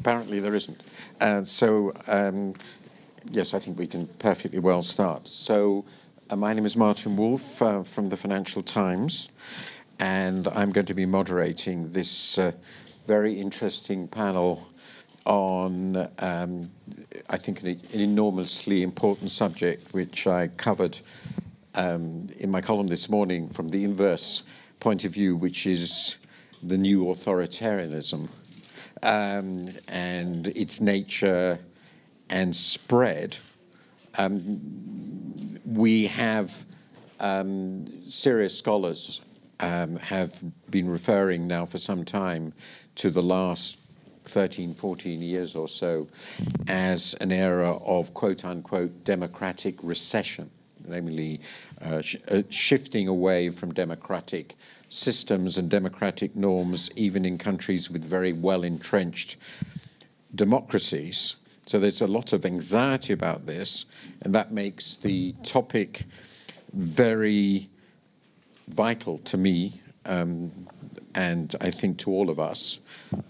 Apparently there isn't. Yes, I think we can perfectly well start. So my name is Martin Wolf from the Financial Times, and I'm going to be moderating this very interesting panel on, I think, an enormously important subject, which I covered in my column this morning from the inverse point of view, which is the new authoritarianism and its nature and spread. We have serious scholars have been referring now for some time to the last 13, 14 years or so as an era of quote-unquote democratic recession, namely shifting away from democratic systems and democratic norms, even in countries with very well-entrenched democracies. So there's a lot of anxiety about this, and that makes the topic very vital to me, and I think to all of us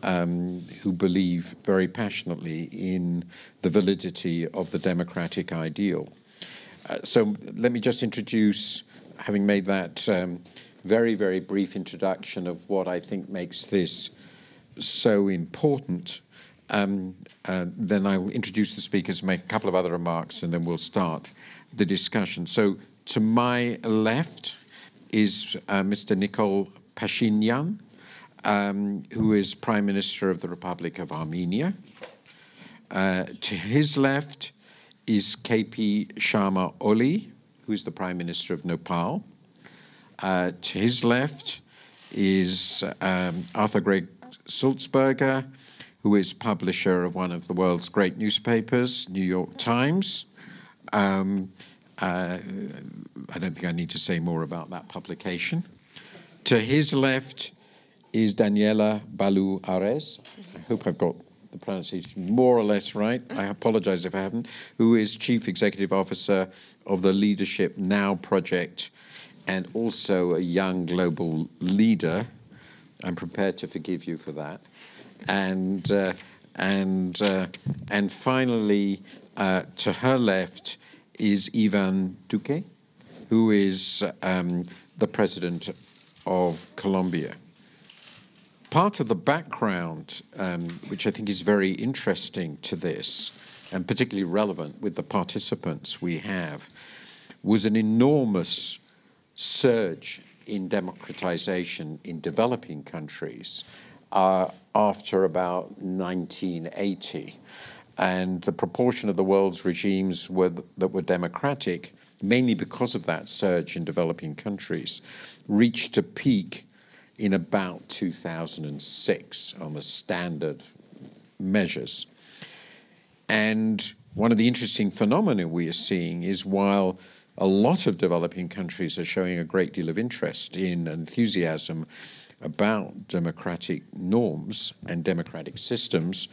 who believe very passionately in the validity of the democratic ideal. So let me just introduce, having made that very, very brief introduction of what I think makes this so important, then I'll introduce the speakers, make a couple of other remarks, and then we'll start the discussion. So to my left is Mr. Nikol Pashinyan, who is Prime Minister of the Republic of Armenia. To his left is KP Sharma Oli, who is the Prime Minister of Nepal. To his left is Arthur Gregg Sulzberger, who is publisher of one of the world's great newspapers, New York Times. I don't think I need to say more about that publication. To his left is Daniela Balu Ares. I hope I've got the pronunciation more or less right. I apologize if I haven't. Who is Chief Executive Officer of the Leadership Now project and also a young global leader. I'm prepared to forgive you for that. And finally, to her left is Ivan Duque, who is the president of Colombia. Part of the background, which I think is very interesting to this, and particularly relevant with the participants we have, was an enormous surge in democratization in developing countries after about 1980. And the proportion of the world's regimes that were democratic, mainly because of that surge in developing countries, reached a peak in about 2006 on the standard measures. And one of the interesting phenomena we are seeing is while a lot of developing countries are showing a great deal of interest in enthusiasm about democratic norms and democratic systems,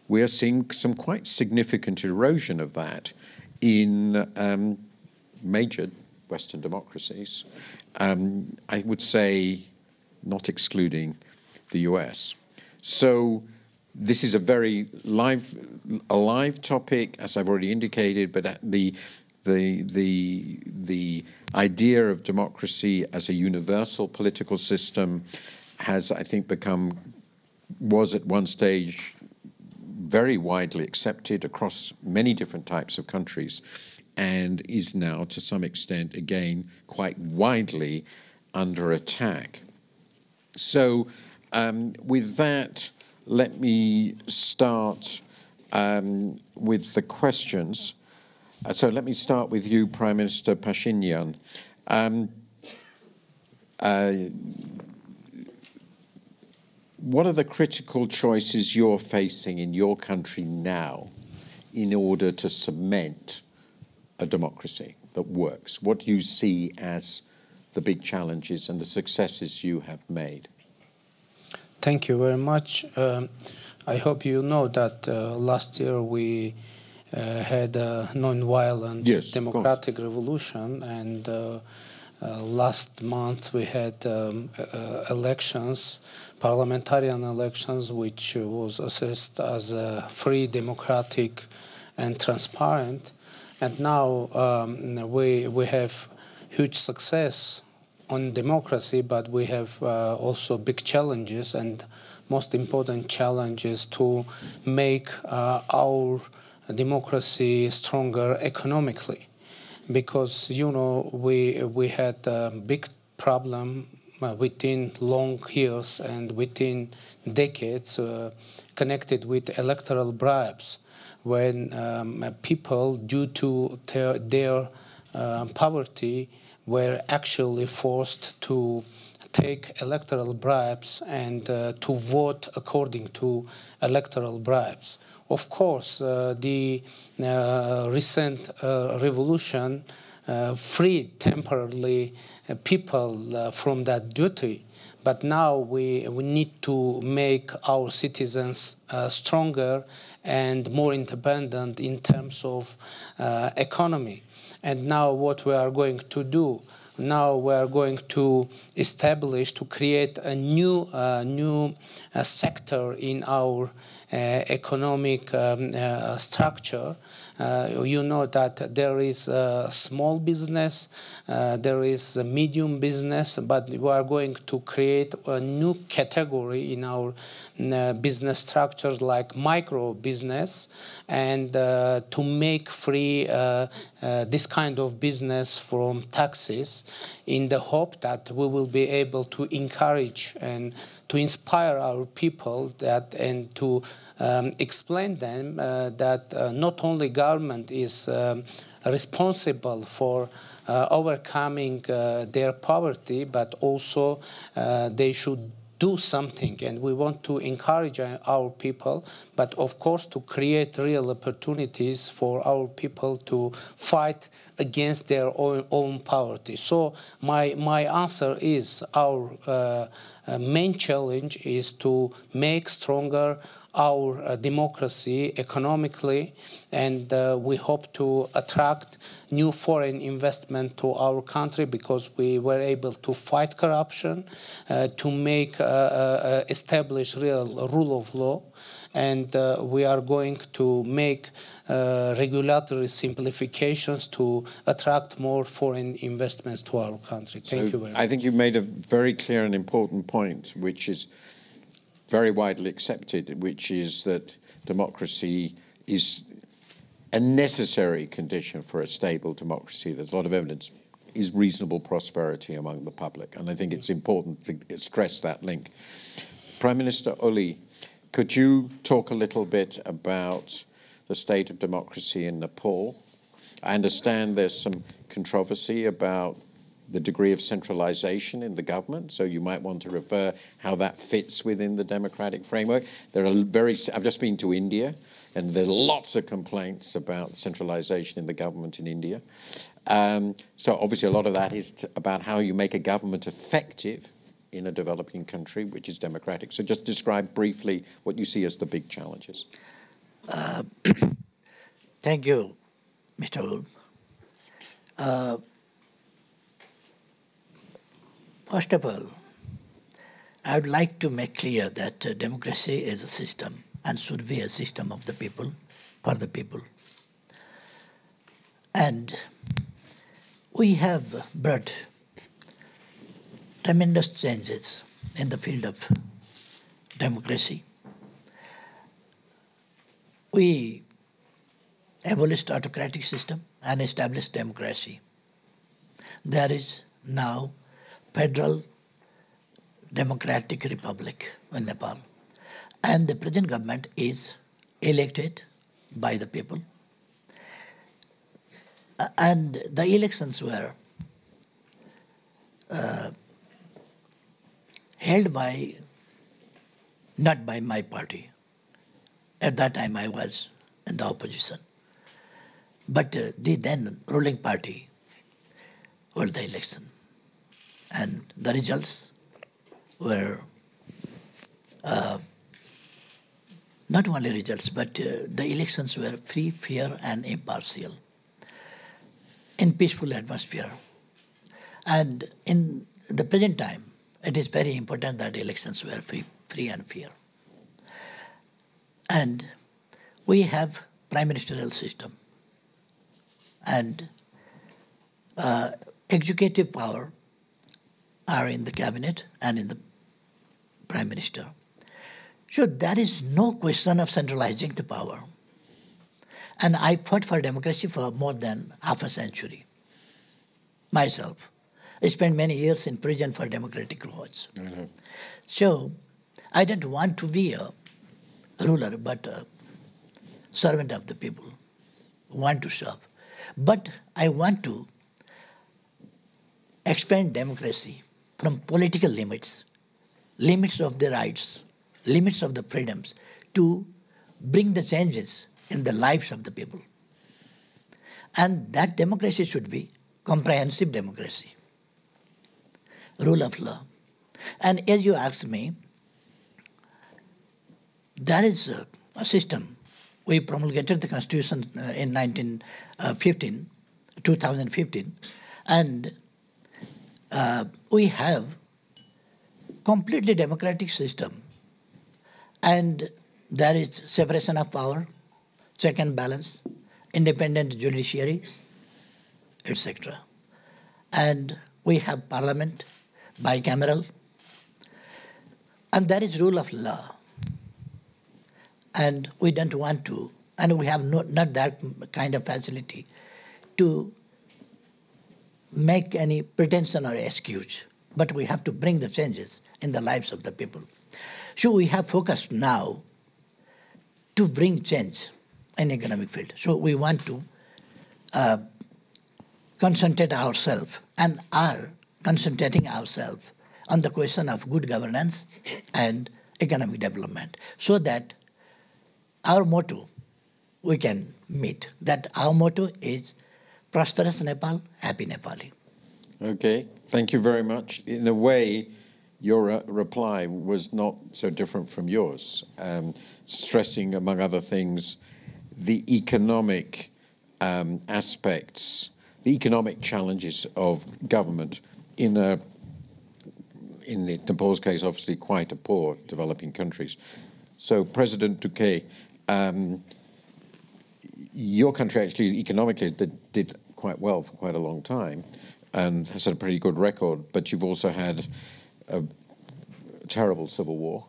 we are seeing some quite significant erosion of that in major Western democracies. I would say not excluding the US. So this is a very alive topic, as I've already indicated, but the idea of democracy as a universal political system has, I think, was at one stage very widely accepted across many different types of countries, and is now, to some extent, again, quite widely under attack. So with that, let me start with the questions. So let me start with you, Prime Minister Pashinyan. What are the critical choices you're facing in your country now in order to cement a democracy that works? What do you see as the big challenges and the successes you have made? Thank you very much. I hope you know that last year we had a non-violent democratic revolution, and last month we had elections, parliamentarian elections, which was assessed as free, democratic, and transparent. And now we have huge success on democracy, but we have also big challenges, and most important challenge is to make our democracy stronger economically, because we had a big problem within long years and within decades connected with electoral bribes, when people, due to their poverty, were actually forced to take electoral bribes and to vote according to electoral bribes. Of course, the recent revolution freed temporarily people from that duty, but now we need to make our citizens stronger and more independent in terms of economy. And now what we are going to do, now we are going to establish, to create a new sector in our economic structure. You know that there is a small business, there is a medium business, but we are going to create a new category in our business structures like micro business, and to make free this kind of business from taxes, in the hope that we will be able to encourage and to inspire our people that, and to explain them that not only government is responsible for overcoming their poverty, but also they should do something. And we want to encourage our people, but of course to create real opportunities for our people to fight against their own poverty. So my answer is, our main challenge is to make stronger our democracy economically, and we hope to attract new foreign investment to our country, because we were able to fight corruption, to make establish real rule of law, and we are going to make regulatory simplifications to attract more foreign investments to our country. Thank you very much. I think you made a very clear and important point, which is very widely accepted, which is that democracy is a necessary condition for a stable democracy. There's a lot of evidence is reasonable prosperity among the public, and I think it's important to stress that link. Prime Minister Oli, could you talk a little bit about the state of democracy in Nepal? I understand there's some controversy about the degree of centralization in the government, so you might want to refer how that fits within the democratic framework. I've just been to India, and there are lots of complaints about centralization in the government in India. So obviously a lot of that is about how you make a government effective in a developing country which is democratic. So just describe briefly what you see as the big challenges. Thank you, Mr. Wood. First of all, I would like to make clear that democracy is a system and should be a system of the people, for the people. And we have brought tremendous changes in the field of democracy. We abolished autocratic system and established democracy. There is now Federal Democratic Republic in Nepal, and the present government is elected by the people, and the elections were held by, not by my party. At that time I was in the opposition, but the then ruling party held the election. And the results were not only results, but the elections were free, fair, and impartial in peaceful atmosphere. And in the present time, it is very important that elections were free and fair. And we have prime ministerial system. And executive power are in the cabinet and in the prime minister. So there is no question of centralizing the power. And I fought for democracy for more than half a century. Myself. I spent many years in prison for democratic cause. So I don't want to be a ruler, but a servant of the people, want to serve. But I want to expand democracy from political limits, limits of the rights, limits of the freedoms, to bring the changes in the lives of the people. And that democracy should be comprehensive democracy, rule of law. And as you asked me, there is a system. We promulgated the Constitution in 2015, and we have completely democratic system. And there is separation of power, check and balance, independent judiciary, etc. And we have parliament, bicameral, and there is rule of law. And we don't want to, and we have not that kind of facility to make any pretension or excuse, but we have to bring the changes in the lives of the people. So we have focused now to bring change in economic field. So we want to concentrate ourselves and are concentrating ourselves on the question of good governance and economic development, so that our motto we can meet. That our motto is prosperous Nepal, happy Nepali. Okay, thank you very much. In a way, your reply was not so different from yours, stressing, among other things, the economic aspects, the economic challenges of government in Nepal's case, obviously quite a poor developing countries. So, President Duque, your country actually economically did quite well for quite a long time and has had a pretty good record, but you've also had a terrible civil war.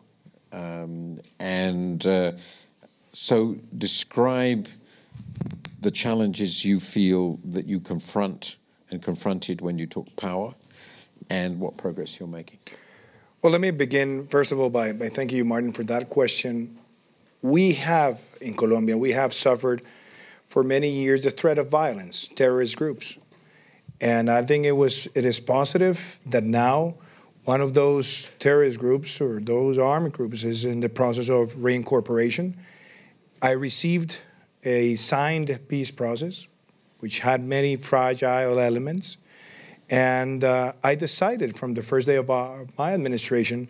So describe the challenges you feel that you confront and confronted when you took power and what progress you're making. Well, let me begin, first of all, by thanking you, Martin, for that question. We have, in Colombia, we have suffered for many years the threat of violence, terrorist groups. And I think it is positive that now one of those terrorist groups or those armed groups is in the process of reincorporation. I received a signed peace process, which had many fragile elements. And I decided from the first day of my administration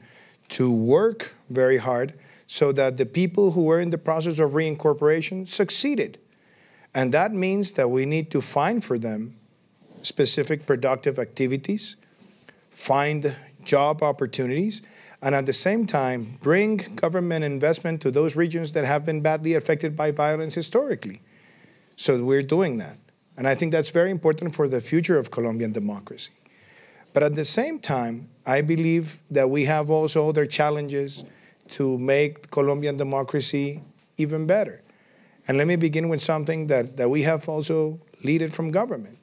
to work very hard so that the people who were in the process of reincorporation succeeded. And that means that we need to find for them specific productive activities, find job opportunities, and at the same time bring government investment to those regions that have been badly affected by violence historically. So we're doing that. And I think that's very important for the future of Colombian democracy. But at the same time, I believe that we have also other challenges to make Colombian democracy even better. And let me begin with something that we have also led from government.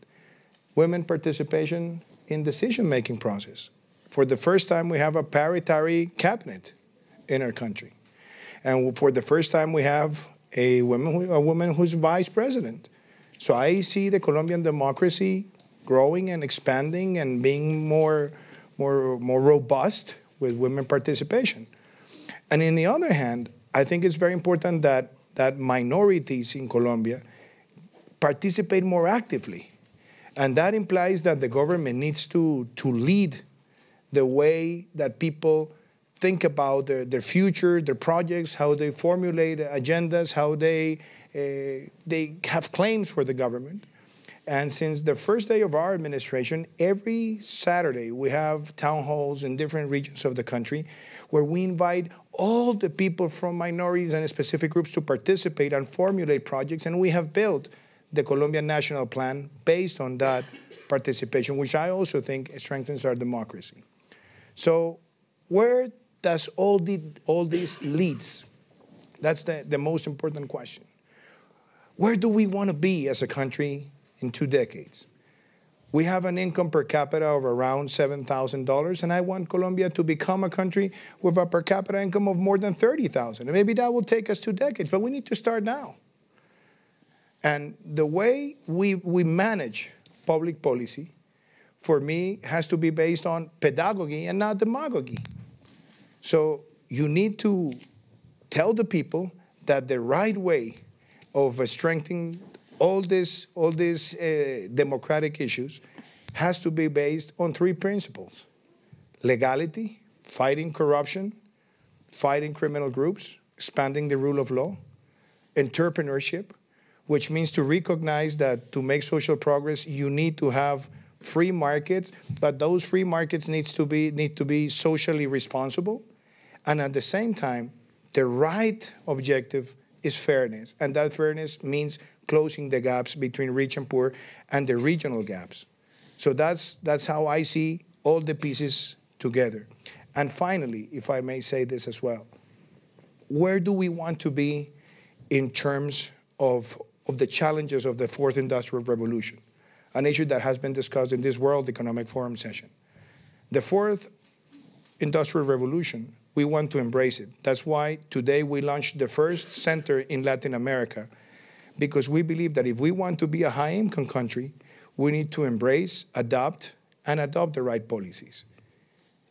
Women participation in decision-making process. For the first time, we have a parity cabinet in our country. And for the first time, we have a woman who's vice president. So I see the Colombian democracy growing and expanding and being more robust with women participation. And on the other hand, I think it's very important that minorities in Colombia participate more actively. And that implies that the government needs to lead the way that people think about their future, their projects, how they formulate agendas, how they have claims for the government. And since the first day of our administration, every Saturday we have town halls in different regions of the country where we invite all the people from minorities and specific groups to participate and formulate projects. And we have built the Colombian National Plan based on that participation, which I also think strengthens our democracy. So where does all this leads? That's the most important question. Where do we want to be as a country in 2 decades? We have an income per capita of around $7,000, and I want Colombia to become a country with a per capita income of more than $30,000. And maybe that will take us 2 decades, but we need to start now. And the way we manage public policy, for me, has to be based on pedagogy and not demagogy. So you need to tell the people that the right way of strengthening all these democratic issues has to be based on 3 principles: legality, fighting corruption, fighting criminal groups, expanding the rule of law, entrepreneurship, which means to recognize that to make social progress, you need to have free markets, but those free markets need to be socially responsible. And at the same time, the right objective is fairness. And that fairness means closing the gaps between rich and poor and the regional gaps. So that's how I see all the pieces together. And finally, if I may say this as well, where do we want to be in terms of the challenges of the 4th Industrial Revolution, an issue that has been discussed in this World Economic Forum session? The 4th Industrial Revolution, we want to embrace it. That's why today we launched the first center in Latin America, because we believe that if we want to be a high-income country, we need to embrace, adopt the right policies.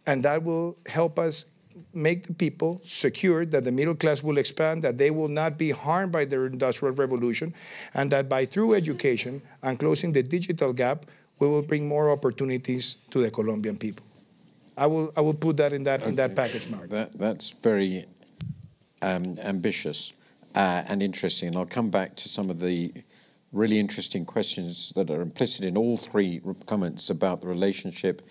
And that will help us make the people secure that the middle class will expand, that they will not be harmed by the Industrial Revolution, and that through education and closing the digital gap, we will bring more opportunities to the Colombian people. I will put that in that package, Mark. That's very ambitious and interesting, and I'll come back to some of the really interesting questions that are implicit in all 3 comments about the relationship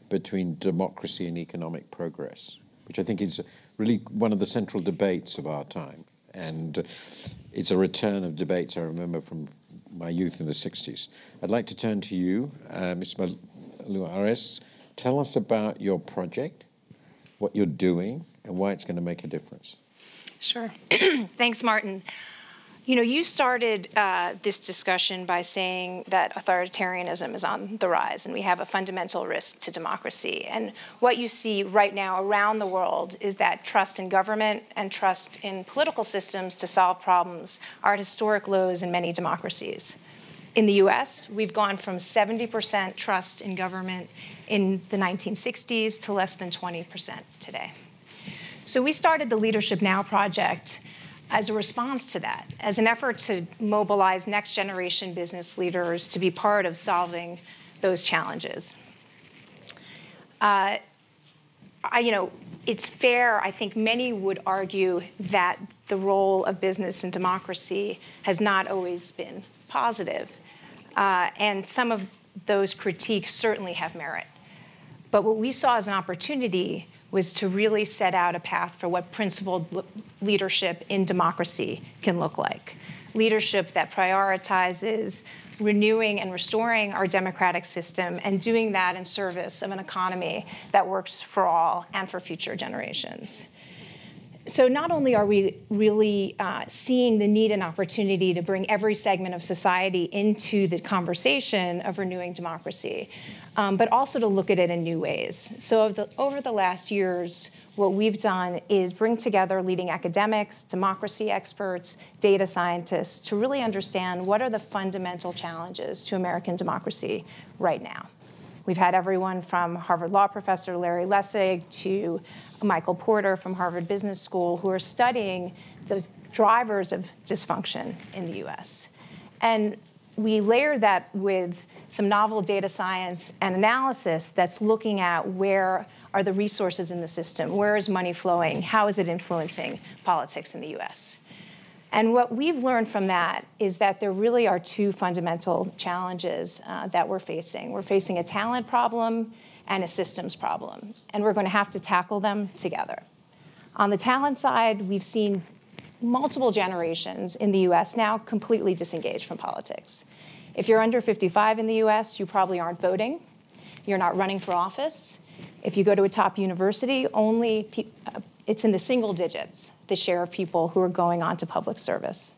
between democracy and economic progress, which I think is really one of the central debates of our time. And it's a return of debates I remember from my youth in the 60s. I'd like to turn to you, Mr. Maluares. Tell us about your project, what you're doing, and why it's going to make a difference. Sure. Thanks, Martin. You know, you started this discussion by saying that authoritarianism is on the rise, and we have a fundamental risk to democracy. And what you see right now around the world is that trust in government and trust in political systems to solve problems are at historic lows in many democracies. In the US, we've gone from 70% trust in government in the 1960s to less than 20% today. So we started the Leadership Now project as a response to that, as an effort to mobilize next generation business leaders to be part of solving those challenges. It's fair, I think many would argue that the role of business in democracy has not always been positive. And some of those critiques certainly have merit. But what we saw as an opportunity was to really set out a path for what principled leadership in democracy can look like. Leadership that prioritizes renewing and restoring our democratic system and doing that in service of an economy that works for all and for future generations. So not only are we really seeing the need and opportunity to bring every segment of society into the conversation of renewing democracy, but also to look at it in new ways. So over the last years, what we've done is bring together leading academics, democracy experts, data scientists to really understand what are the fundamental challenges to American democracy right now. We've had everyone from Harvard Law professor Larry Lessig to Michael Porter from Harvard Business School who are studying the drivers of dysfunction in the US. And we layer that with some novel data science and analysis that's looking at where are the resources in the system, where is money flowing, how is it influencing politics in the US. And what we've learned from that is that there really are two fundamental challenges that we're facing. We're facing a talent problem and a systems problem, and we're going to have to tackle them together. On the talent side, we've seen multiple generations in the US now completely disengaged from politics. If you're under 55 in the US, you probably aren't voting. You're not running for office. If you go to a top university, it's in the single digits, the share of people who are going on to public service.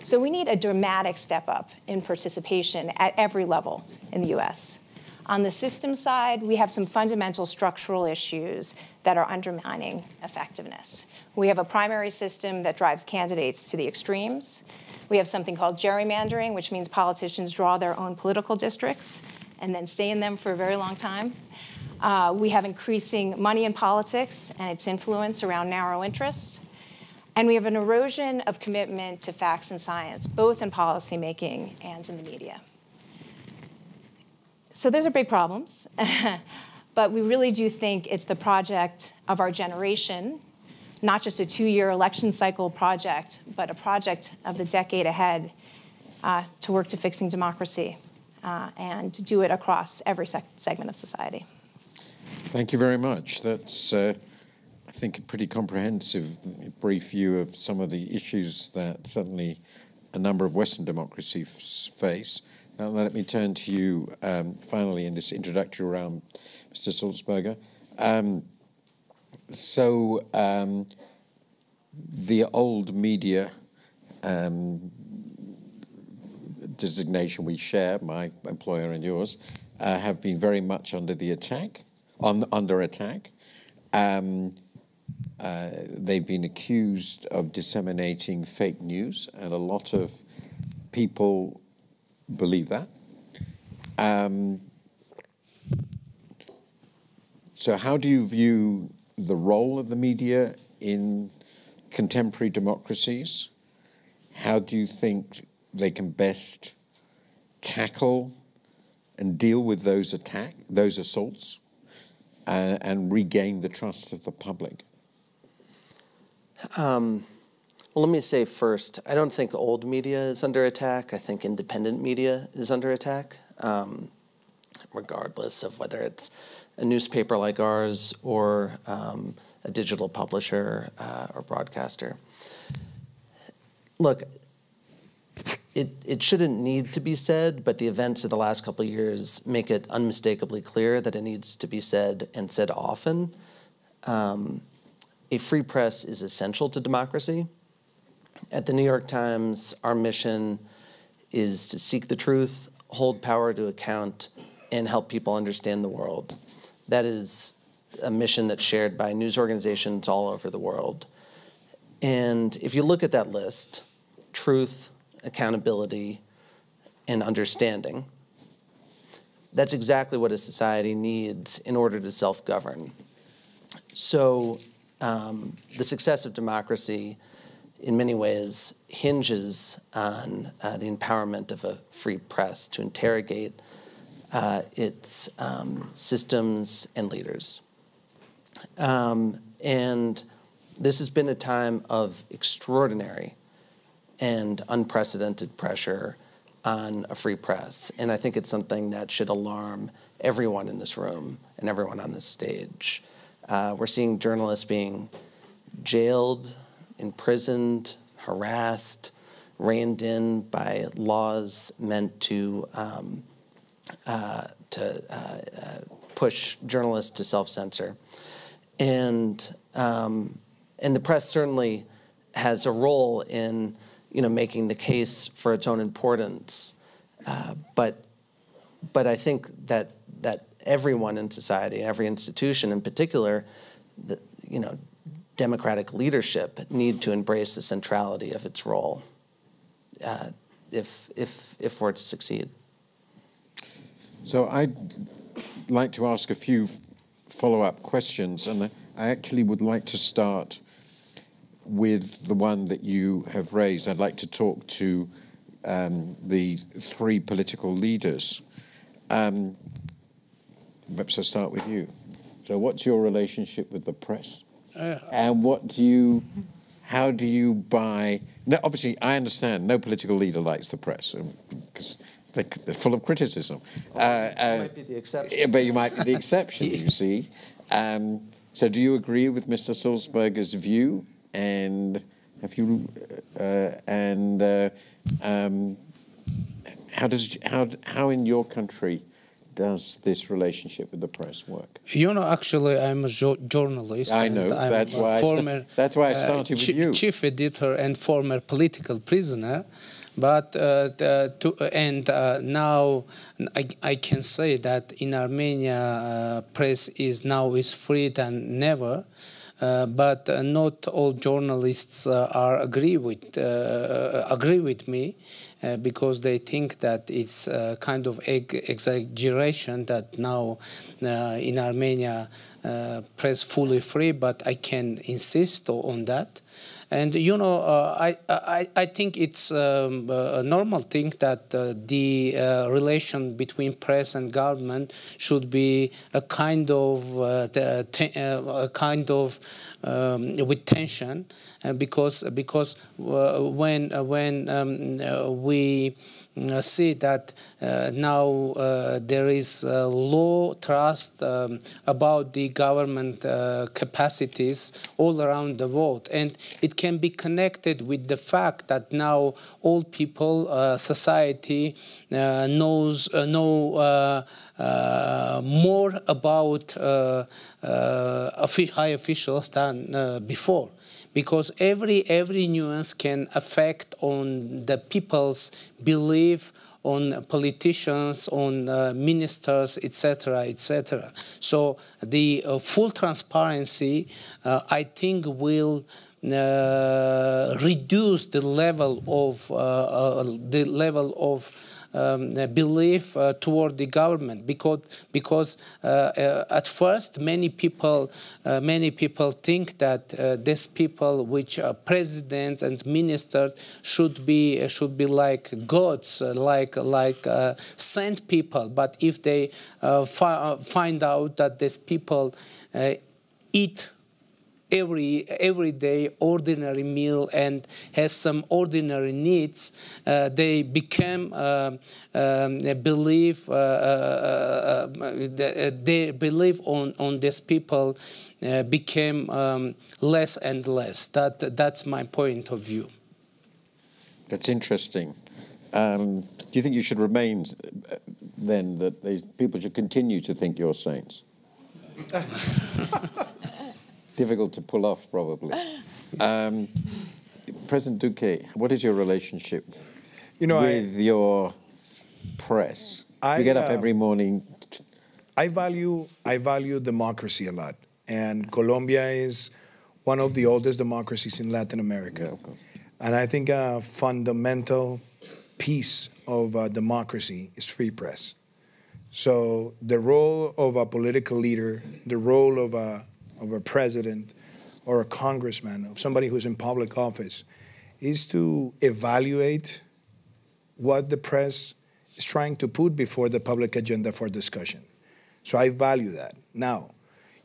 So we need a dramatic step up in participation at every level in the US. On the system side, we have some fundamental structural issues that are undermining effectiveness. We have a primary system that drives candidates to the extremes. We have something called gerrymandering, which means politicians draw their own political districts and then stay in them for a very long time. We have increasing money in politics and its influence around narrow interests. And we have an erosion of commitment to facts and science, both in policymaking and in the media. So those are big problems, but we really do think it's the project of our generation, not just a 2-year election cycle project, but a project of the decade ahead to work to fixing democracy and to do it across every segment of society. Thank you very much. That's, I think, a pretty comprehensive, brief view of some of the issues that certainly a number of Western democracies face. Now let me turn to you finally in this introductory round, Mr. Sulzberger. The old media designation we share, my employer and yours, have been very much under attack. They've been accused of disseminating fake news, and a lot of people believe that. So how do you view the role of the media in contemporary democracies? How do you think they can best tackle and deal with those assaults, and regain the trust of the public? Well, let me say first, I don't think old media is under attack. I think independent media is under attack, regardless of whether it's a newspaper like ours or a digital publisher or broadcaster. Look, it shouldn't need to be said, but the events of the last couple of years make it unmistakably clear that it needs to be said, and said often. A free press is essential to democracy. At the New York Times, our mission is to seek the truth, hold power to account, and help people understand the world. That is a mission that's shared by news organizations all over the world. And if you look at that list, truth, accountability, and understanding, that's exactly what a society needs in order to self-govern. So the success of democracy in many ways hinges on the empowerment of a free press to interrogate its systems and leaders. And this has been a time of extraordinary and unprecedented pressure on a free press. And I think it's something that should alarm everyone in this room and everyone on this stage. We're seeing journalists being jailed, imprisoned, harassed, reined in by laws meant to push journalists to self-censor. And the press certainly has a role in making the case for its own importance. But I think that everyone in society, every institution in particular, democratic leadership need to embrace the centrality of its role if we're to succeed. So I'd like to ask a few follow-up questions, and I actually would like to start with the one that you have raised. I'd like to talk to the three political leaders. Perhaps I'll start with you. So what's your relationship with the press? And how do you buy? Now, obviously, I understand no political leader likes the press because they're full of criticism. You might be the exception. But you might be the exception, you see. So do you agree with Mr. Sulzberger's view? And have you how in your country does this relationship with the press work? You know, actually, I'm a journalist. I know. That's why I started with you. Chief editor and former political prisoner. But now I can say that in Armenia, press is free than never. But not all journalists agree with me because they think that it's a kind of exaggeration that now in Armenia press fully free. But I can insist on that. And you know, I think it's a normal thing that the relation between press and government should be a kind of with tension, because when we see that now there is low trust about the government capacities all around the world, and it can be connected with the fact that now all people, society know more about high officials than before. Because every nuance can affect on the people's belief on politicians, on ministers, etc., etc. So the full transparency, I think, will reduce the level of belief toward the government, because at first many people think that these people, which are presidents and ministers, should be like gods, like saint people. But if they find out that these people eat every day ordinary meal and has some ordinary needs, they become their belief on these people became less and less. That's my point of view. That's interesting. Do you think you should remain then, that people should continue to think you're saints? Difficult to pull off, probably. President Duque, what is your relationship with your press? You get up every morning. I value democracy a lot, and Colombia is one of the oldest democracies in Latin America. Yeah, and I think a fundamental piece of democracy is free press. So the role of a political leader, the role of a president or a congressman, of somebody who's in public office, is to evaluate what the press is trying to put before the public agenda for discussion. So I value that. Now,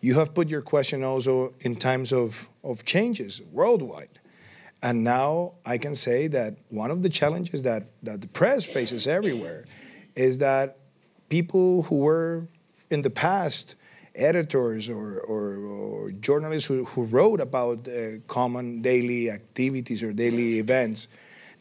you have put your question also in times of changes worldwide. And now I can say that one of the challenges that the press faces everywhere is that people who were in the past editors or journalists who wrote about common daily activities or daily events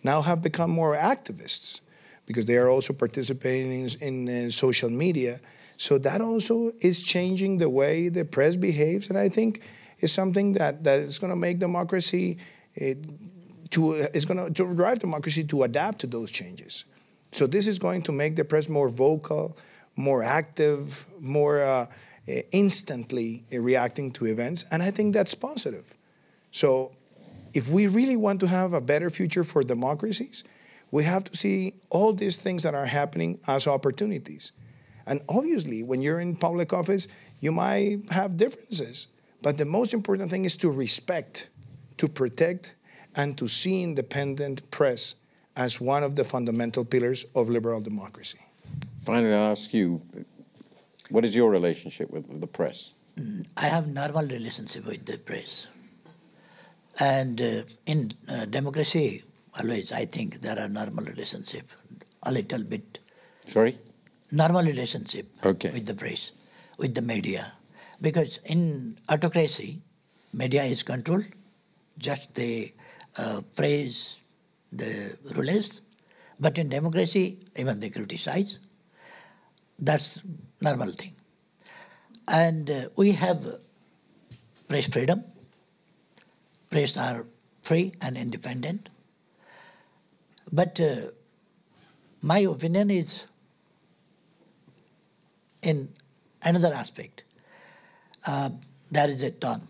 now have become more activists because they are also participating in social media. So that also is changing the way the press behaves, and I think is something that is going to make democracy is going to drive democracy to adapt to those changes. So this is going to make the press more vocal, more active, more instantly reacting to events, and I think that's positive. So if we really want to have a better future for democracies, we have to see all these things that are happening as opportunities. And obviously, when you're in public office, you might have differences, but the most important thing is to respect, to protect, and to see independent press as one of the fundamental pillars of liberal democracy. Finally, I'll ask you, what is your relationship with the press? I have normal relationship with the press. And in democracy, always I think there are normal relationship, a little bit. Sorry? Normal relationship Okay. with the press, with the media. Because in autocracy, media is controlled, just they praise the rulers. But in democracy, even they criticize. That's normal thing. And we have press freedom. Press are free and independent. But my opinion is in another aspect. There is a term,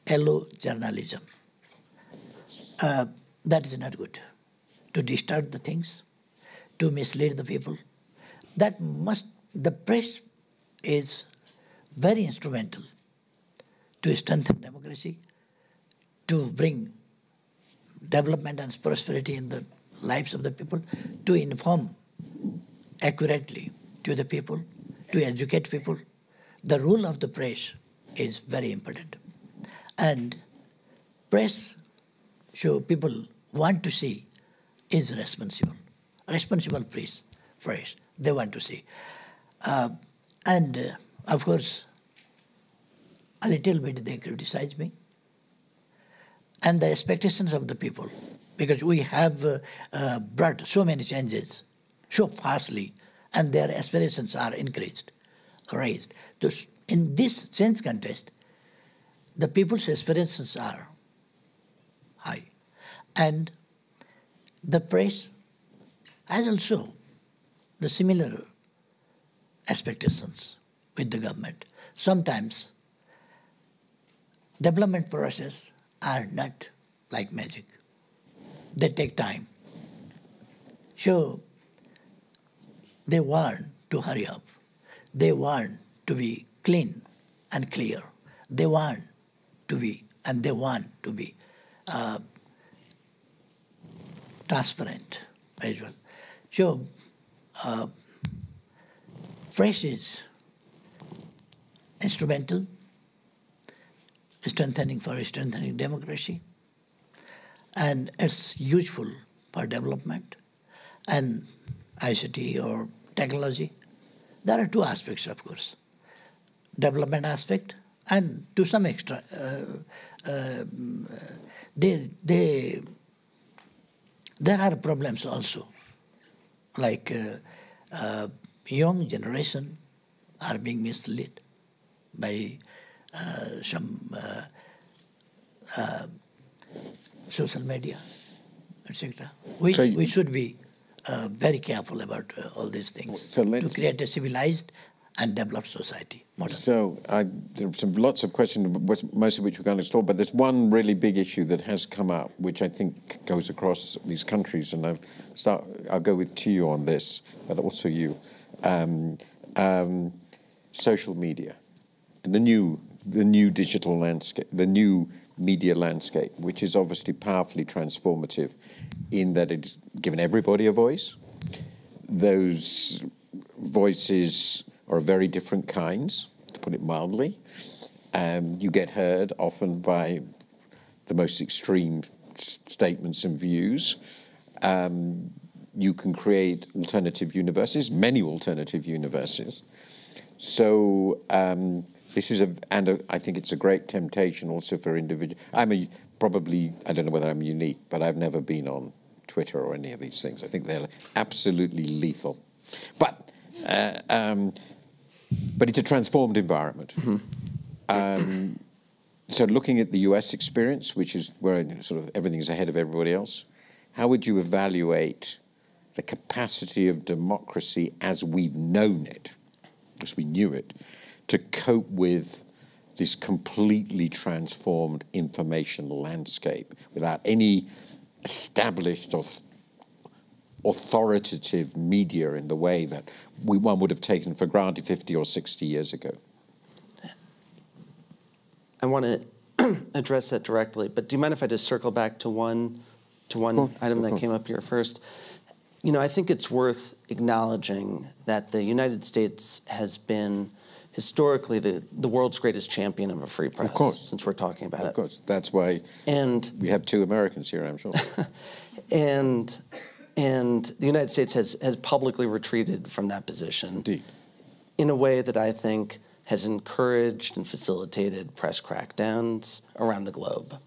yellow journalism. That is not good. To distort the things, to mislead the people. The press is very instrumental to strengthen democracy, to bring development and prosperity in the lives of the people, to inform accurately to the people, to educate people. The role of the press is very important. And press, so people want to see, is responsible. Responsible press, they want to see. And of course, a little bit they criticize me. And the expectations of the people, because we have brought so many changes so fastly, and their aspirations are raised. In this change contest, the people's aspirations are high. And the press has also the similar expectations with the government. Sometimes development processes are not like magic. They take time. So they want to hurry up. They want to be clean and clear. They want to be transparent as well. So press is instrumental strengthening democracy, and it's useful for development and ICT or technology. There are two aspects, of course. Development aspect, and to some extent, there are problems also, like young generation are being misled by some social media, etc. We should be very careful about all these things to create a civilized and developed society. So there are lots of questions, most of which we're going to explore, but there's one really big issue that has come up, which I think goes across these countries, and I'll go with Chiyo on this, but also you. Social media, the new digital landscape, the new media landscape, which is obviously powerfully transformative in that it's given everybody a voice. Those voices are very different kinds, to put it mildly. You get heard often by the most extreme statements and views. You can create alternative universes, many alternative universes. So this is I think it's a great temptation also for individuals. I don't know whether I'm unique, but I've never been on Twitter or any of these things. I think they're absolutely lethal. But it's a transformed environment. Mm-hmm. So looking at the US experience, which is where sort of everything is ahead of everybody else, how would you evaluate the capacity of democracy as we've known it, as we knew it, to cope with this completely transformed information landscape without any established or authoritative media in the way that one would have taken for granted 50 or 60 years ago? I want to address that directly, but do you mind if I just circle back to one item that came up here first? I think it's worth acknowledging that the United States has been historically the world's greatest champion of a free press. Of course. Since we're talking about it. Of course. That's why we have two Americans here, I'm sure. And the United States has publicly retreated from that position. Indeed. In a way that I think has encouraged and facilitated press crackdowns around the globe.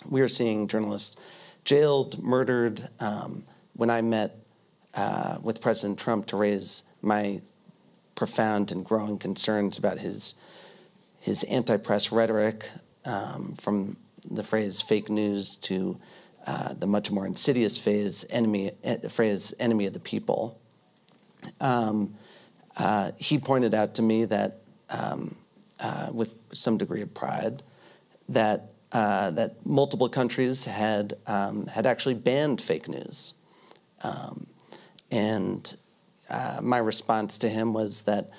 We are seeing journalists jailed, murdered. When I met with President Trump to raise my profound and growing concerns about his anti-press rhetoric, from the phrase fake news to the much more insidious phrase enemy of the people. He pointed out to me that, with some degree of pride, that multiple countries had actually banned fake news, and my response to him was that,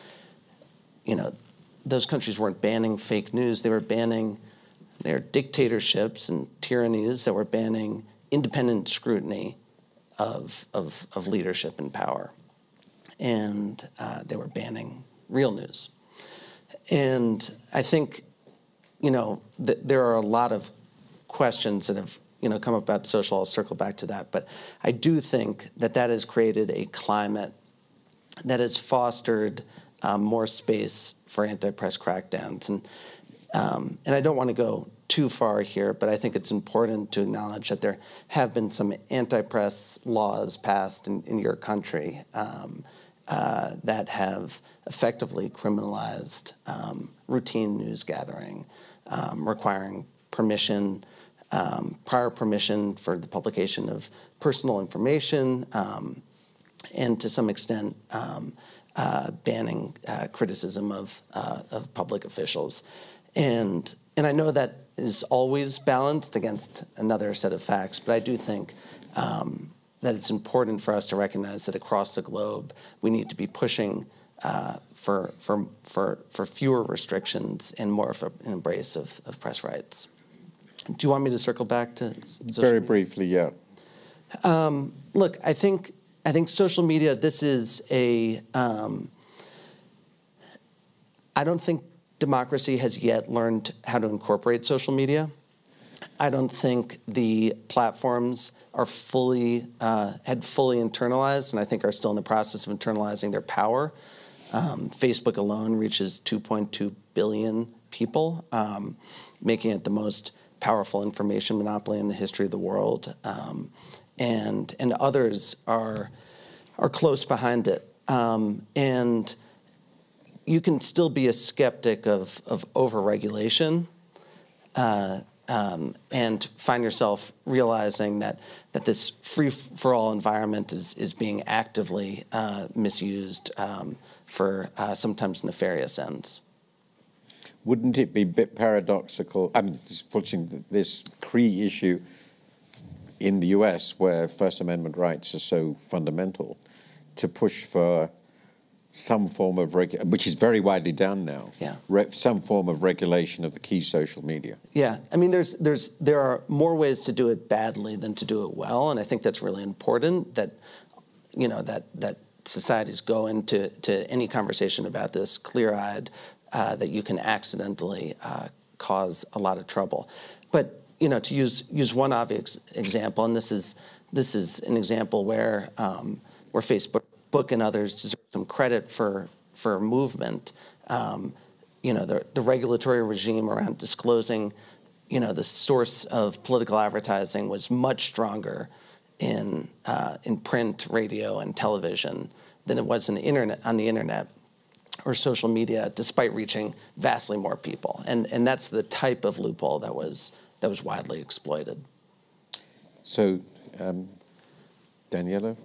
those countries weren't banning fake news; they were banning their dictatorships and tyrannies that were banning independent scrutiny of leadership and power. And they were banning real news. And I think, there are a lot of questions that have, come up about social. I'll circle back to that. But I do think that has created a climate that has fostered more space for anti-press crackdowns. And I don't want to go too far here, but I think it's important to acknowledge that there have been some anti-press laws passed in your country that have effectively criminalized routine news gathering, requiring permission, prior permission for the publication of personal information, and to some extent banning criticism of public officials. And I know that is always balanced against another set of facts, but I do think that it's important for us to recognize that across the globe we need to be pushing for fewer restrictions and more of an embrace of press rights. Do you want me to circle back to social Very media? briefly, yeah. Look, I think social media. This is a. I don't think democracy has yet learned how to incorporate social media. I don't think the platforms are had fully internalized, and I think are still in the process of internalizing their power. Facebook alone reaches 2.2 billion people, making it the most powerful information monopoly in the history of the world, and others are close behind it. And you can still be a skeptic of overregulation, and find yourself realizing that this free-for-all environment is being actively misused for sometimes nefarious ends. Wouldn't it be a bit paradoxical, just pushing this Cree issue in the US, where First Amendment rights are so fundamental, to push for some form of which is very widely done now. Yeah. Some form of regulation of the key social media. Yeah, I mean, there are more ways to do it badly than to do it well, and I think that's really important. That that societies go into any conversation about this clear-eyed, that you can accidentally cause a lot of trouble. But to use one obvious example, and this is an example where Facebook and others deserve some credit for movement. The regulatory regime around disclosing, the source of political advertising was much stronger in print, radio, and television than it was on the internet or social media, despite reaching vastly more people. And that's the type of loophole that was widely exploited. So, Daniela,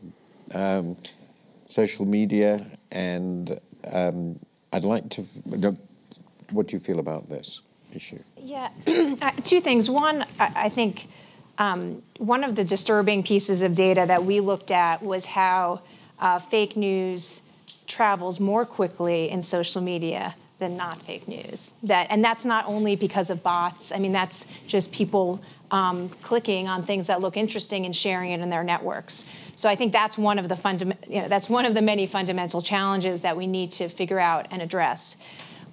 social media, and I'd like to know what you feel about this issue. Yeah, two things. One, I think one of the disturbing pieces of data that we looked at was how fake news travels more quickly in social media than not fake news. And that's not only because of bots. I mean, that's just people clicking on things that look interesting and sharing it in their networks. So I think that's one of the many fundamental challenges that we need to figure out and address.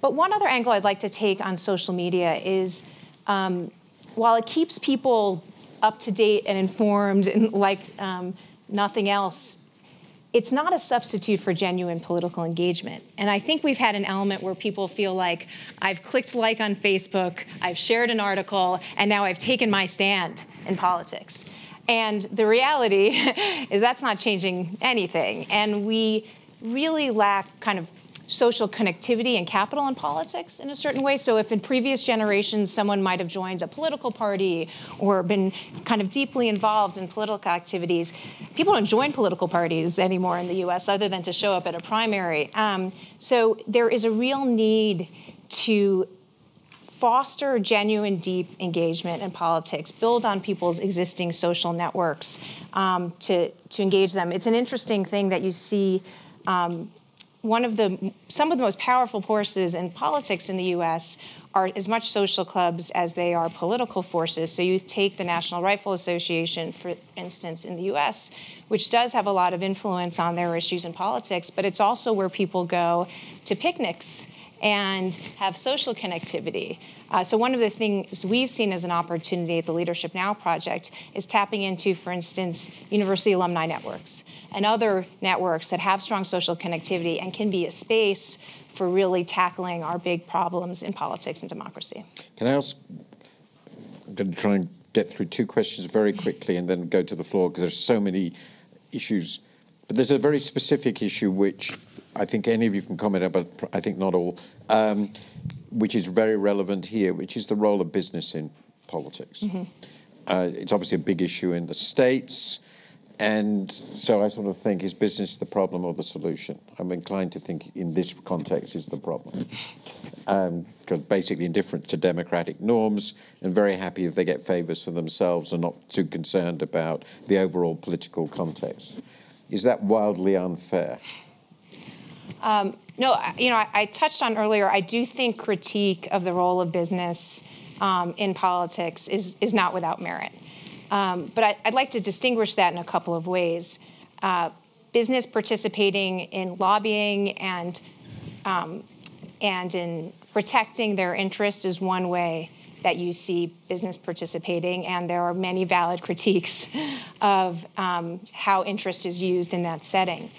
But one other angle I'd like to take on social media is, while it keeps people up to date and informed and like nothing else, it's not a substitute for genuine political engagement. And I think we've had an element where people feel like, I've clicked like on Facebook, I've shared an article, and now I've taken my stand in politics. And the reality is that's not changing anything. And we really lack kind of social connectivity and capital in politics in a certain way. So if in previous generations someone might have joined a political party or been kind of deeply involved in political activities, people don't join political parties anymore in the US other than to show up at a primary. So there is a real need to foster genuine, deep engagement in politics, build on people's existing social networks to engage them. It's an interesting thing that you see some of the most powerful forces in politics in the U.S. are as much social clubs as they are political forces. So you take the National Rifle Association, for instance, in the U.S., which does have a lot of influence on their issues in politics, but it's also where people go to picnics and have social connectivity. So one of the things we've seen as an opportunity at the Leadership Now project is tapping into, for instance, university alumni networks and other networks that have strong social connectivity and can be a space for really tackling our big problems in politics and democracy. Can I ask, I'm going to try and get through two questions very quickly and then go to the floor because there's so many issues. But there's a very specific issue which I think any of you can comment on, but I think not all, which is very relevant here, which is the role of business in politics. Mm-hmm. It's obviously a big issue in the States, and so I sort of think, is business the problem or the solution? I'm inclined to think in this context is the problem. Because basically indifferent to democratic norms and very happy if they get favours for themselves and not too concerned about the overall political context. Is that wildly unfair? No, I touched on earlier, I do think critique of the role of business in politics is not without merit. But I'd like to distinguish that in a couple of ways. Business participating in lobbying and in protecting their interests is one way that you see business participating, and there are many valid critiques of how interest is used in that setting.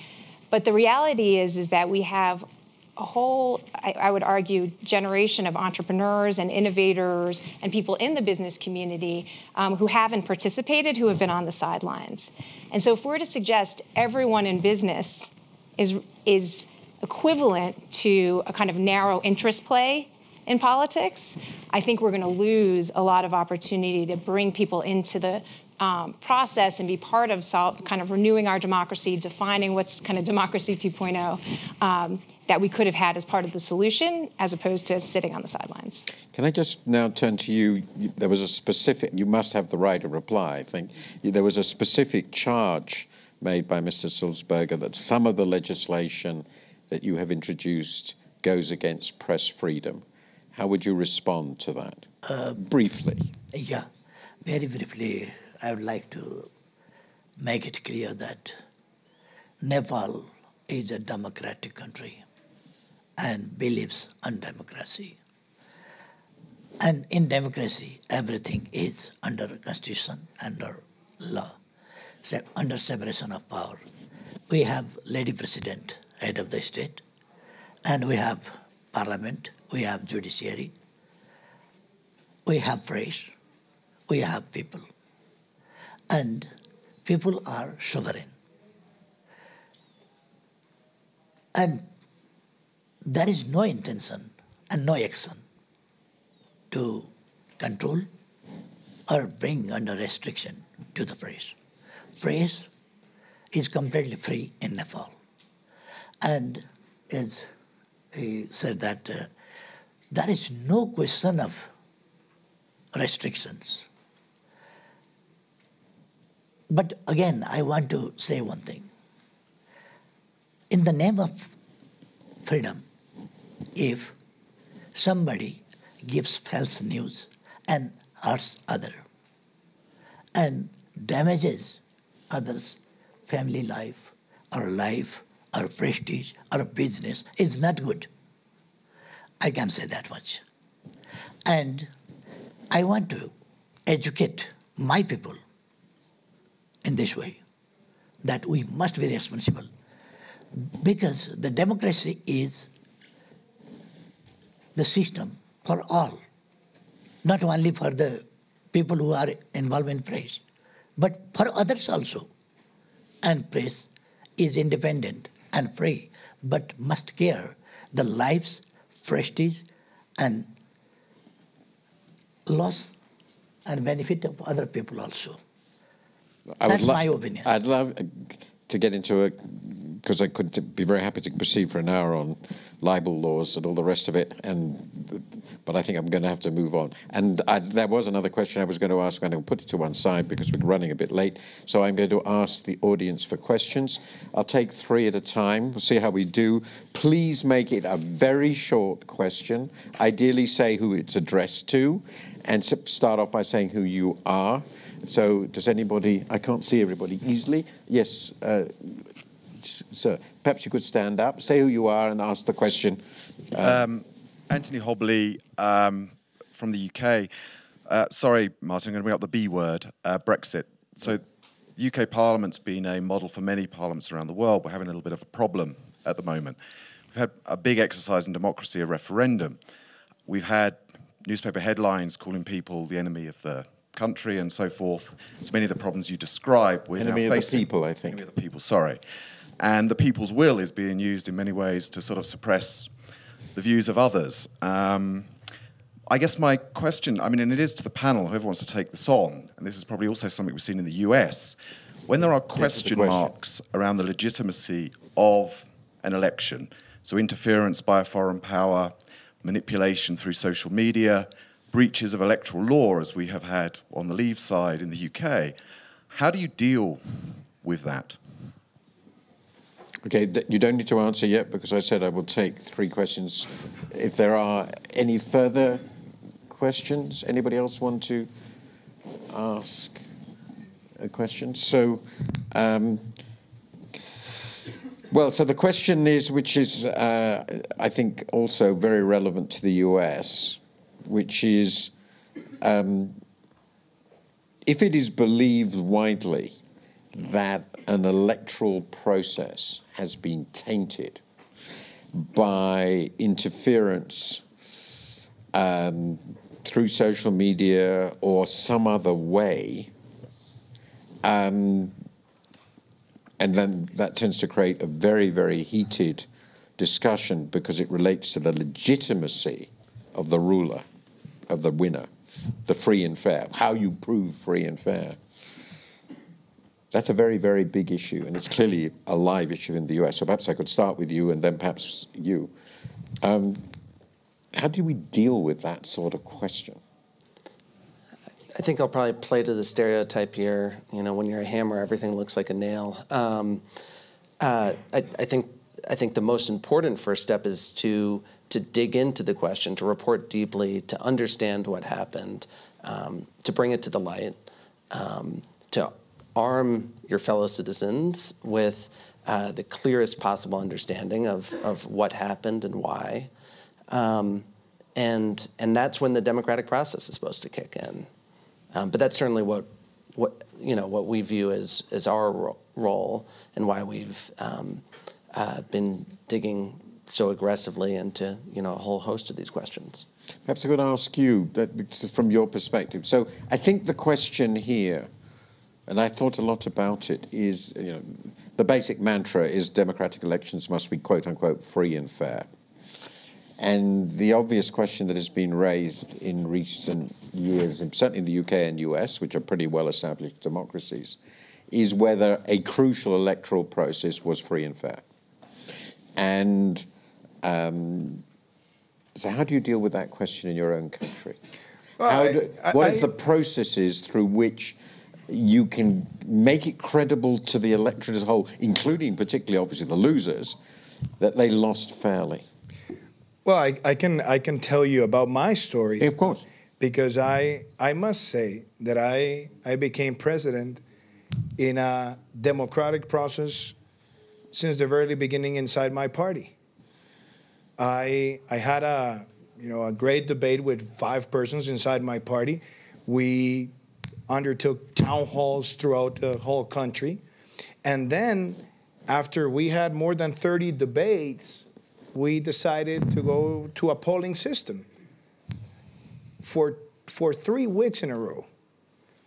But the reality is that we have a whole, I would argue, generation of entrepreneurs and innovators and people in the business community who haven't participated, who have been on the sidelines. And so if we're to suggest everyone in business is equivalent to a kind of narrow interest play in politics, I think we're going to lose a lot of opportunity to bring people into the process and be part of kind of renewing our democracy, defining what's kind of democracy 2.0 that we could have had as part of the solution as opposed to sitting on the sidelines. Can I just now turn to you? There was a specific, you must have the right to reply, I think. There was a specific charge made by Mr. Sulzberger that some of the legislation that you have introduced goes against press freedom. How would you respond to that? Briefly. Yeah, very briefly. I would like to make it clear that Nepal is a democratic country and believes in democracy. And in democracy, everything is under constitution, under law, under separation of power. We have lady president, head of the state, and we have parliament, we have judiciary, we have press, we have people. And people are sovereign. And there is no intention and no action to control or bring under restriction to the press. Press is completely free in Nepal. And as he said that there is no question of restrictions. But again, I want to say one thing. In the name of freedom, if somebody gives false news and hurts other, and damages others' family life, or prestige, or business is not good. I can say that much. And I want to educate my people in this way, that we must be responsible, because the democracy is the system for all, not only for the people who are involved in press, but for others also. And press is independent and free, but must care the lives, prestige, and loss and benefit of other people also. That's my opinion. I'd love to get into it, because I could be very happy to proceed for an hour on libel laws and all the rest of it, but I think I'm going to have to move on. And there was another question I was going to ask. I'm going to put it to one side because we're running a bit late. So I'm going to ask the audience for questions. I'll take 3 at a time. We'll see how we do. Please make it a very short question. Ideally say who it's addressed to, and start off by saying who you are. So does anybody, I can't see everybody easily. Yes, sir, perhaps you could stand up, say who you are and ask the question. Anthony Hobley from the UK. Sorry, Martin, I'm going to bring up the B word, Brexit. So the UK Parliament's been a model for many parliaments around the world. We're having a little bit of a problem at the moment. We've had a big exercise in democracy, a referendum. We've had newspaper headlines calling people the enemy of the country and so forth. So many of the problems you describe, we're enemy now of facing. The people, I think. Enemy of the people, sorry. And the people's will is being used in many ways to sort of suppress the views of others. I guess my question, I mean, and it is to the panel, whoever wants to take this on, and this is probably also something we've seen in the US, when there are question marks around the legitimacy of an election, so interference by a foreign power, manipulation through social media, breaches of electoral law, as we have had on the Leave side in the UK, how do you deal with that? Okay, you don't need to answer yet, because I said I will take 3 questions. If there are any further questions, anybody else want to ask a question? So, well, so the question is, which is, I think, also very relevant to the US, which is, if it is believed widely that an electoral process has been tainted by interference through social media or some other way, and then that tends to create a very, very heated discussion because it relates to the legitimacy of the ruler, of the winner, the free and fair, how you prove free and fair. That's a very, very big issue, and it's clearly a live issue in the US. So perhaps I could start with you and then perhaps you. How do we deal with that sort of question? I think I'll probably play to the stereotype here. You know, when you're a hammer, everything looks like a nail. I think the most important first step is to dig into the question, to report deeply, to understand what happened, to bring it to the light, to arm your fellow citizens with the clearest possible understanding of what happened and why. And that's when the democratic process is supposed to kick in. But that's certainly what we view as our role, and why we've been digging so aggressively into a whole host of these questions. Perhaps I could ask you that from your perspective. So I think the question here, and I thought a lot about it, is the basic mantra is democratic elections must be quote unquote free and fair. And the obvious question that has been raised in recent years, and certainly in the UK and US, which are pretty well-established democracies, is whether a crucial electoral process was free and fair. And so how do you deal with that question in your own country? What is the processes through which you can make it credible to the electorate as a whole, including particularly, obviously, the losers, that they lost fairly? Well, I can tell you about my story. Of course. because I must say that I became president in a democratic process since the very beginning inside my party. I had a great debate with 5 persons inside my party. We undertook town halls throughout the whole country. And then after we had more than 30 debates, we decided to go to a polling system for 3 weeks in a row.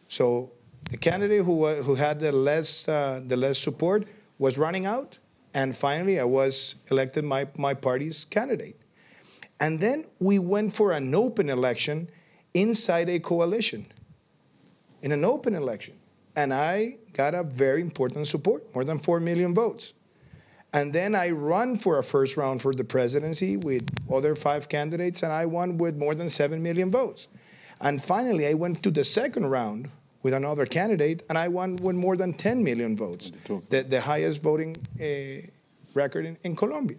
So the candidate who had the less support was running out, and finally I was elected my party's candidate. And then we went for an open election inside a coalition, in an open election. And I got a very important support, more than 4 million votes. And then I ran for a first round for the presidency with other 5 candidates, and I won with more than 7 million votes. And finally, I went to the second round with another candidate, and I won with more than 10 million votes, the highest voting record in Colombia.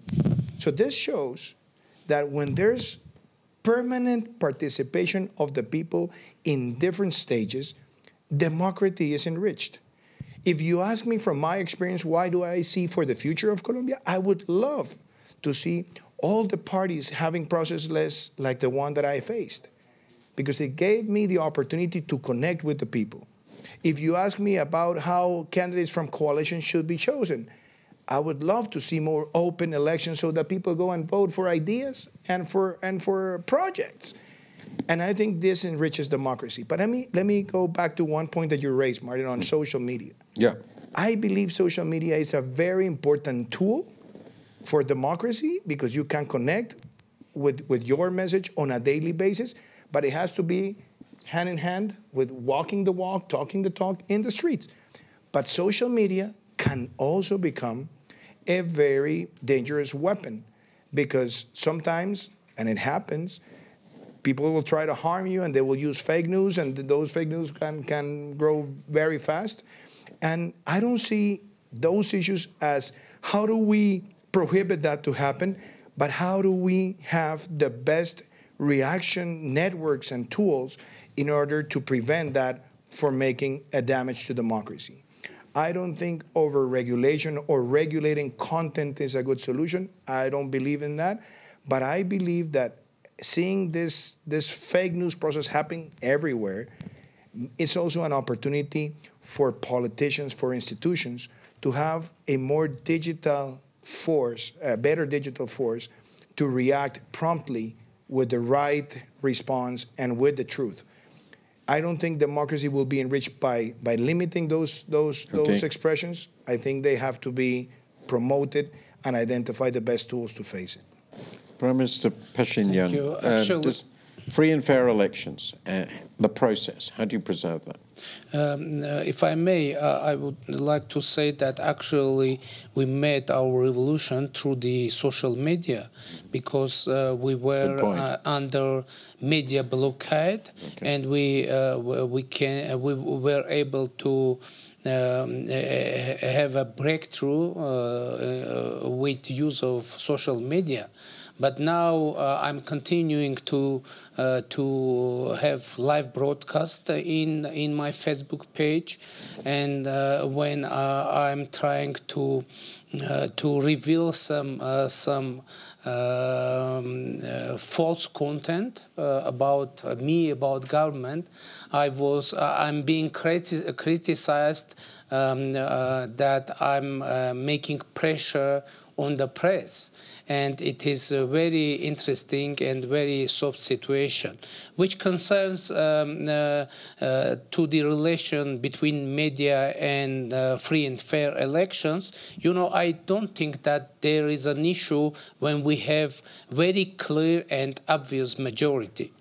So this shows that when there's permanent participation of the people in different stages, democracy is enriched. If you ask me from my experience, why do I see for the future of Colombia? I would love to see all the parties having processes like the one that I faced, because it gave me the opportunity to connect with the people. If you ask me about how candidates from coalitions should be chosen, I would love to see more open elections so that people go and vote for ideas and for projects. And I think this enriches democracy. But let me go back to one point that you raised, Martin, on social media. Yeah. I believe social media is a very important tool for democracy because you can connect with your message on a daily basis, but it has to be hand in hand with walking the walk, talking the talk in the streets. But social media can also become a very dangerous weapon because sometimes, and it happens, people will try to harm you and they will use fake news, and those fake news can grow very fast. And I don't see those issues as how do we prohibit that to happen, but how do we have the best reaction networks and tools in order to prevent that from making a damage to democracy. I don't think over-regulation or regulating content is a good solution. I don't believe in that. But I believe that seeing this fake news process happening everywhere, it's also an opportunity for politicians, for institutions, to have a more digital force, a better digital force, to react promptly with the right response and with the truth. I don't think democracy will be enriched by limiting those expressions. I think they have to be promoted and identify the best tools to face it. Prime Minister Pashinyan, free and fair elections, the process, how do you preserve that? If I may, I would like to say that actually we made our revolution through the social media because we were under media blockade, and we were able to have a breakthrough with use of social media. But now I'm continuing to have live broadcast in my Facebook page, and when I'm trying to reveal some false content about me, about government, I'm being criticized that I'm making pressure on the press. And it is a very interesting and very soft situation, which concerns to the relation between media and free and fair elections. You know, I don't think that there is an issue when we have very clear and obvious majority.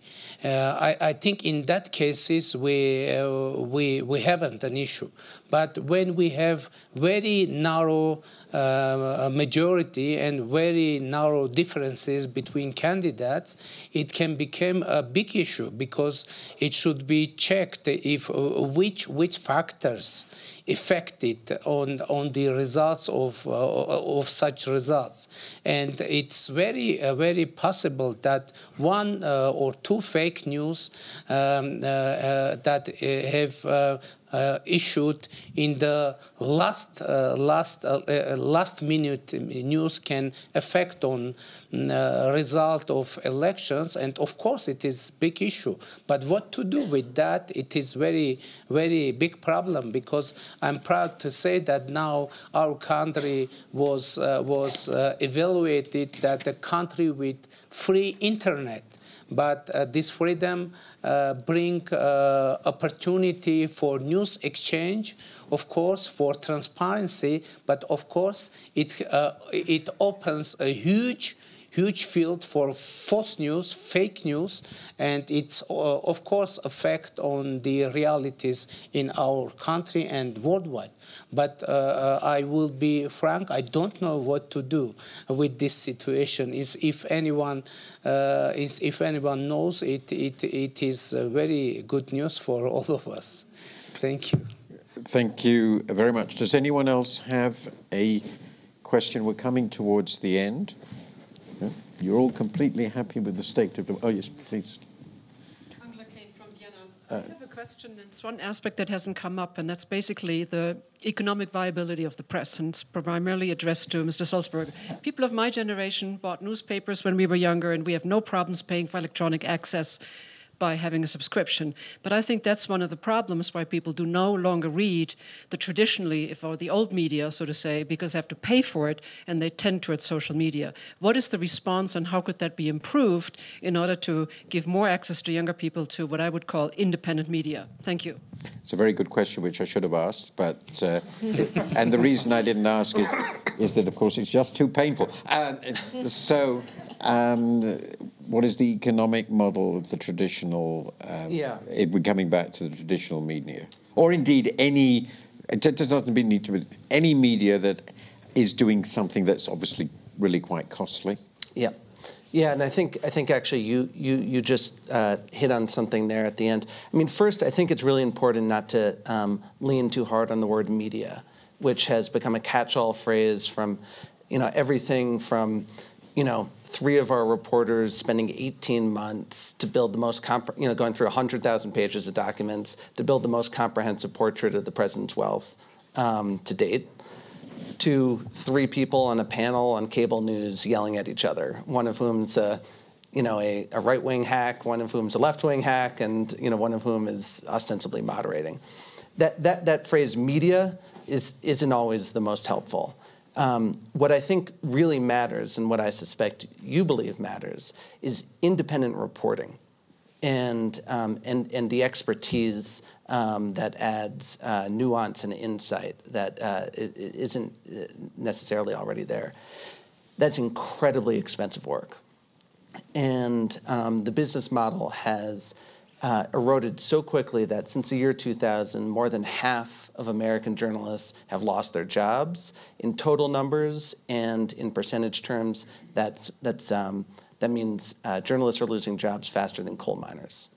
I think in that cases we haven't an issue, but when we have very narrow majority and very narrow differences between candidates, it can become a big issue because it should be checked if which factors affected on the results of such results. And it's very possible that one or two fake news that have issued in the last minute news can affect on result of elections, and of course it is big issue. But what to do with that? It is very big problem, because I'm proud to say that now our country was evaluated that a country with free internet. But this freedom bring opportunity for news exchange, of course, for transparency, but of course it opens a huge field for false news, fake news, and it's of course effect on the realities in our country and worldwide. But I will be frank, I don't know what to do with this situation. If anyone knows, it is very good news for all of us. Thank you. Thank you very much. Does anyone else have a question? We're coming towards the end. You're all completely happy with the state of the... Oh, yes, please. Angela Kane from Vienna. I have a question. It's one aspect that hasn't come up, and that's basically the economic viability of the press, and it's primarily addressed to Mr. Salzberg. People of my generation bought newspapers when we were younger, and we have no problems paying for electronic access by having a subscription. But I think that's one of the problems why people do no longer read the traditionally, or the old media, so to say, because they have to pay for it, and they tend towards social media. What is the response, and how could that be improved in order to give more access to younger people to what I would call independent media? Thank you. It's a very good question, which I should have asked, but and the reason I didn't ask is that, of course, it's just too painful. What is the economic model of the traditional, we're coming back to the traditional media, or indeed any, it doesn't need to be any media that is doing something that's obviously really quite costly? Yeah, and I think actually you just hit on something there at the end. I mean, first, I think it's really important not to lean too hard on the word media, which has become a catch-all phrase from, everything from, 3 of our reporters spending 18 months to build the most, going through 100,000 pages of documents to build the most comprehensive portrait of the president's wealth to date, to 3 people on a panel on cable news yelling at each other, one of whom's a right-wing hack, one of whom's a left-wing hack, and one of whom is ostensibly moderating. That phrase media isn't always the most helpful. What I think really matters, and what I suspect you believe matters, is independent reporting, and the expertise that adds nuance and insight that isn't necessarily already there. That's incredibly expensive work, and the business model has eroded so quickly that since the year 2000, more than half of American journalists have lost their jobs in total numbers, and in percentage terms, that means journalists are losing jobs faster than coal miners.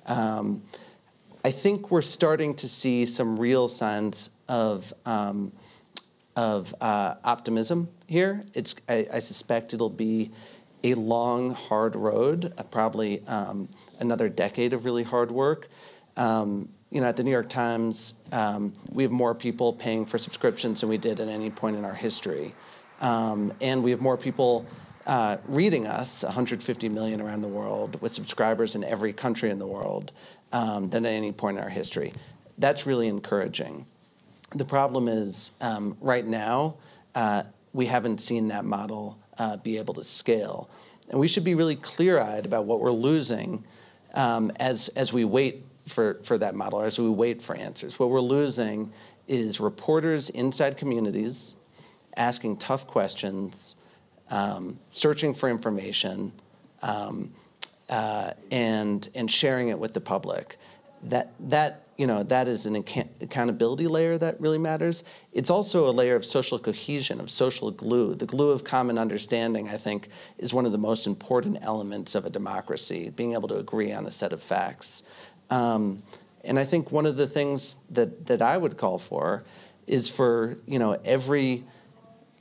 I think we're starting to see some real signs of optimism here. I suspect it'll be a long, hard road, probably another decade of really hard work. At the New York Times, we have more people paying for subscriptions than we did at any point in our history. And we have more people reading us, 150 million around the world, with subscribers in every country in the world, than at any point in our history. That's really encouraging. The problem is, right now, we haven't seen that model be able to scale. And we should be really clear-eyed about what we're losing as we wait for that model, as we wait for answers. What we're losing is reporters inside communities asking tough questions, searching for information, and sharing it with the public. That is an accountability layer that really matters. It's also a layer of social cohesion, of social glue. The glue of common understanding, I think, is one of the most important elements of a democracy, being able to agree on a set of facts. And I think one of the things that I would call for is for, you know, every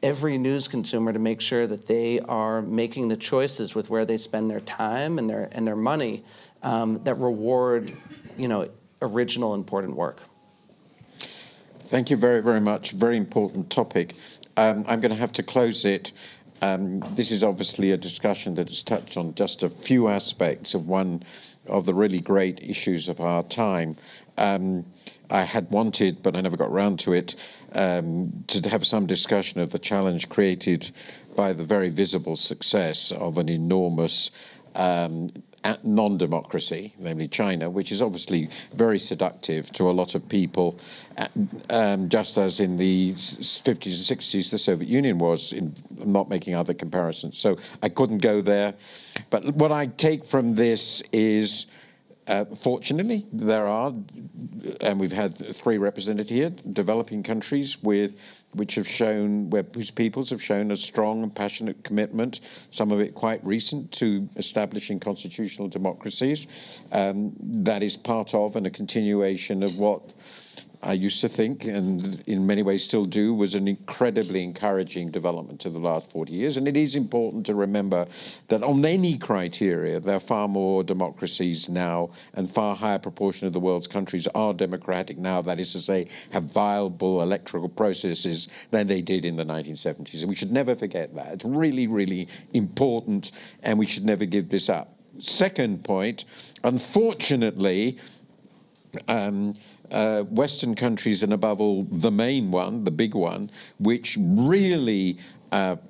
news consumer to make sure that they are making the choices with where they spend their time and their money that reward, you know, original, important work. Thank you very, very much. Very important topic. I'm going to have to close it. This is obviously a discussion that has touched on just a few aspects of one of the really great issues of our time. I had wanted, but I never got around to it, to have some discussion of the challenge created by the very visible success of an enormous non-democracy, namely China, which is obviously very seductive to a lot of people, just as in the 50s and 60s the Soviet Union was, in not making other comparisons. So I couldn't go there. But what I take from this is, fortunately, there are, and we've had 3 represented here, developing countries which have shown, whose peoples have shown a strong and passionate commitment, some of it quite recent, to establishing constitutional democracies. That is part of and a continuation of what I used to think, and in many ways still do, was an incredibly encouraging development of the last 40 years. And it is important to remember that on any criteria, there are far more democracies now, and far higher proportion of the world's countries are democratic now, that is to say, have viable electoral processes than they did in the 1970s. And we should never forget that. It's really, really important, and we should never give this up. Second point, unfortunately, Western countries, and above all the main one, the big one, which really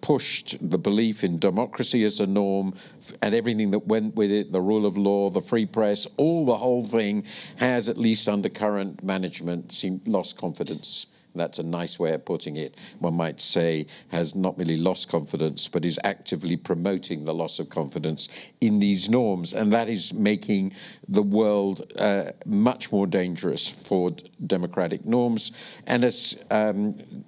pushed the belief in democracy as a norm and everything that went with it, the rule of law, the free press, the whole thing has, at least under current management, lost confidence. That's a nice way of putting it. One might say has not merely lost confidence, but is actively promoting the loss of confidence in these norms. And that is making the world much more dangerous for democratic norms. And as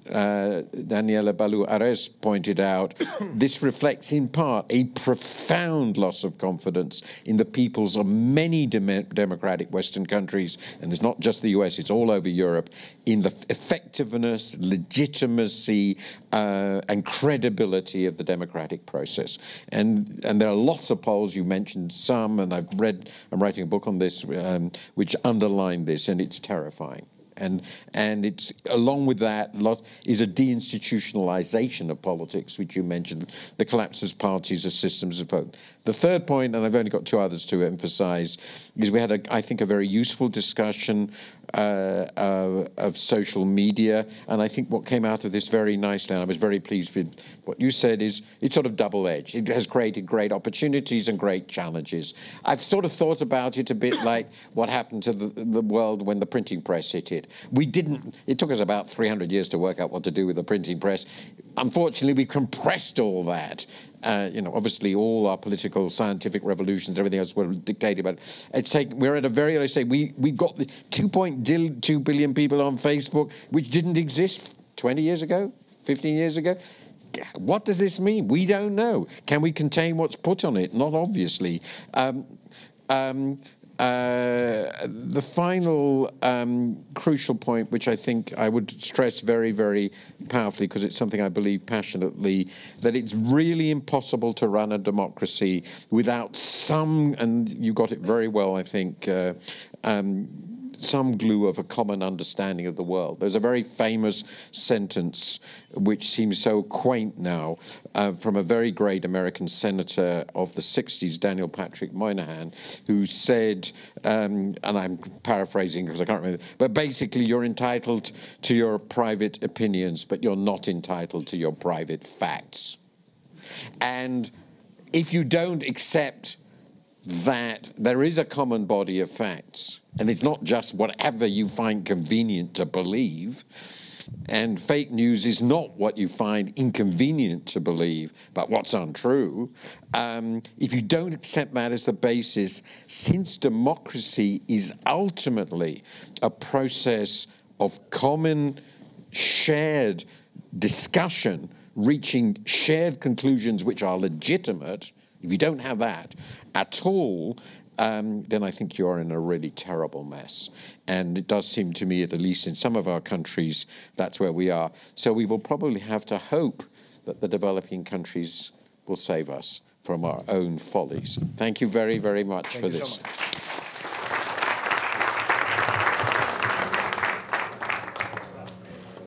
Daniela Balu-Ares pointed out, this reflects in part a profound loss of confidence in the peoples of many democratic Western countries, and it's not just the US, it's all over Europe, in the effectiveness, legitimacy, and credibility of the democratic process. And there are lots of polls, you mentioned some, and I'm writing a book on this, which underline this, and it's terrifying. And it's, along with that, is a deinstitutionalization of politics, which you mentioned, the collapse of parties as systems of vote. The third point, and I've only got 2 others to emphasize, is we had, I think, a very useful discussion of social media, and I think what came out of this very nicely, and I was very pleased with what you said, is it's sort of double-edged. It has created great opportunities and great challenges. I've sort of thought about it a bit like what happened to the world when the printing press hit it. It took us about 300 years to work out what to do with the printing press. Unfortunately, we compressed all that. Obviously, all our political, scientific revolutions, everything else were dictated. But we're at a very early stage. We got the 2.2 billion people on Facebook, which didn't exist 20 years ago, 15 years ago. What does this mean? We don't know. Can we contain what's put on it? Not obviously. The final crucial point, which I think I would stress very, very powerfully, because it's something I believe passionately, that it's really impossible to run a democracy without some, and you got it very well, I think, some glue of a common understanding of the world. There's a very famous sentence, which seems so quaint now, from a very great American senator of the 60s, Daniel Patrick Moynihan, who said, and I'm paraphrasing because I can't remember, but basically you're entitled to your private opinions, but you're not entitled to your private facts. And if you don't accept that there is a common body of facts, and it's not just whatever you find convenient to believe, and fake news is not what you find inconvenient to believe, but what's untrue. If you don't accept that as the basis, since democracy is ultimately a process of common, shared discussion, reaching shared conclusions which are legitimate, If you don't have that at all, then I think you're in a really terrible mess. And it does seem to me, at least in some of our countries, that's where we are. So we will probably have to hope that the developing countries will save us from our own follies. Thank you very, very much for this. Thank you so much.